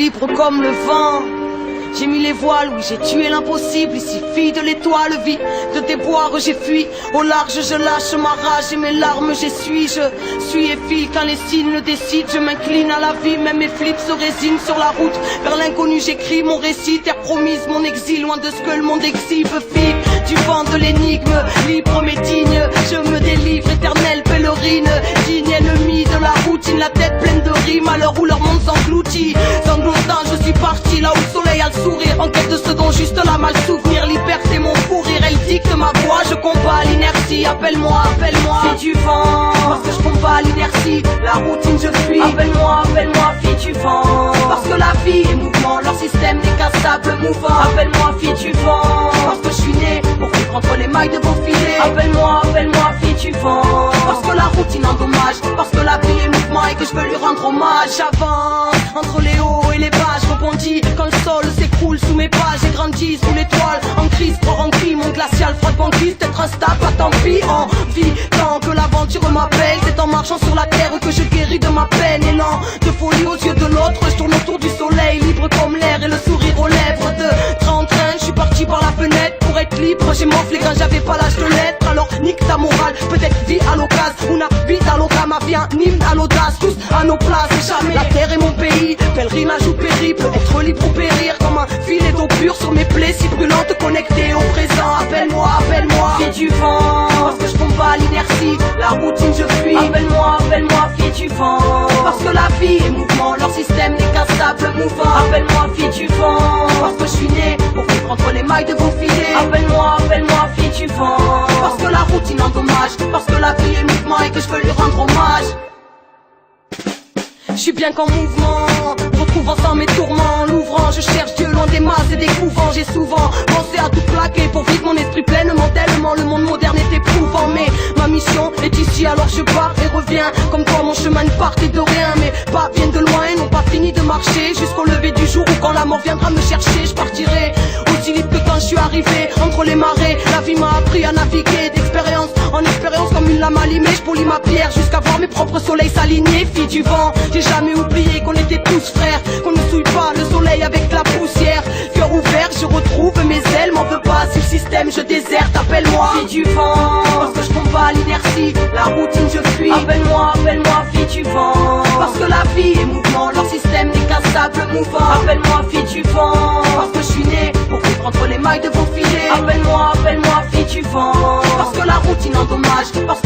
libre comme le vent. J'ai mis les voiles, oui j'ai tué l'impossible. Ici fille de l'étoile, vie de déboire, j'ai fui. Au large je lâche ma rage et mes larmes j'essuie. Je suis et file quand les signes décident. Je m'incline à la vie, même mes flips se résignent. Sur la route vers l'inconnu j'écris mon récit. Terre promise, mon exil, loin de ce que le monde exhibe. Fille du vent de l'énigme, libre mais digne. Je me délivre, éternelle pèlerine. Digne ennemi de la routine, la tête pleine de rimes. À l'heure où leur monde s'engloutit, sanglotant je suis parti là où le soleil a le sourire, en quête de ce dont juste la mal souvenir. Liberté mon fou rire, elle dicte ma voix. Je combats l'inertie, appelle-moi, appelle-moi fille du vent, parce que je combats l'inertie, la routine je fuis. Appelle-moi, appelle-moi fille du vent, parce que la vie est mouvement, leur système n'est qu'un sable mouvant. Appelle-moi fille du vent, parce que je suis né pour vivre entre les mailles de vos filets. Appelle-moi, appelle-moi fille du vent, parce que la routine endommage, parce que la vie est mouvement et que je veux lui rendre hommage. J'avance entre les hauts et les bas, je rebondis quand le sol s'écroule sous mes pas. J'ai grandi sous l'étoile, en crise, froid rempli, mon glacial froid de banquise. Peut-être instable, pas tant pis, en vie, tant que l'aventure m'appelle. C'est en marchant sur la terre que je guéris de ma peine. Élan de folie aux yeux de l'autre, je tourne autour du soleil, libre comme l'air et le sourire aux lèvres. De train en train, je suis parti par la fenêtre pour être libre. J'ai m'enflé quand j'avais pas l'âge de l'être. Alors nique ta morale, peut-être vie à l'occasion, una vie à l'occasion, ma vie un hymne à l'audace. Tous à nos places, jamais la terre est mon pays, pèlerinage ou périple, être libre ou périr comme un filet d'eau pure sur mes plaies si brûlantes, connectées au présent. Appelle-moi, appelle-moi fille du vent, parce que je combats l'inertie, la routine je fuis. Appelle-moi, appelle-moi fille du vent, parce que la vie est mouvement, leur système n'est qu'un sable mouvant. Appelle-moi fille du vent, parce que je suis né pour vivre entre les mailles de vos filets. Appelle-moi, appelle-moi fille du vent, parce que la routine endommage, parce que la vie est mouvement et que je veux lui rendre hommage. Je suis bien qu'en mouvement, retrouvant sans mes tourments. L'ouvrant, je cherche Dieu loin des masses et des couvents. J'ai souvent pensé à tout plaquer pour vivre mon esprit pleinement. Tellement le monde moderne est éprouvant, mais ma mission est ici alors je pars et reviens. Comme quoi mon chemin ne partait de rien, mais pas viennent de loin et n'ont pas fini de marcher jusqu'au lever du jour où quand la mort viendra me chercher, je partirai aussi vite que quand je suis arrivé entre les marées. La vie m'a appris à naviguer d'expérience en expérience comme une lame allumée. Je polis ma pierre jusqu'à voir mes propres soleils s'aligner. Fille du vent, j'ai jamais oublié qu'on était tous frères, qu'on ne souille pas le soleil avec la poussière. Cœur ouvert, je retrouve mes ailes, m'en veux pas si le système je déserte. Appelle-moi fille du vent, parce que je combats l'inertie, la routine je fuis. Appelle-moi, appelle-moi fille du vent, parce que la vie est mouvement, leur système n'est qu'un sable mouvant. Appelle-moi fille du vent, parce que je suis né pour vivre entre les mailles de vos filets. Appelle-moi, appelle-moi fille du vent, parce que la routine endommage, parce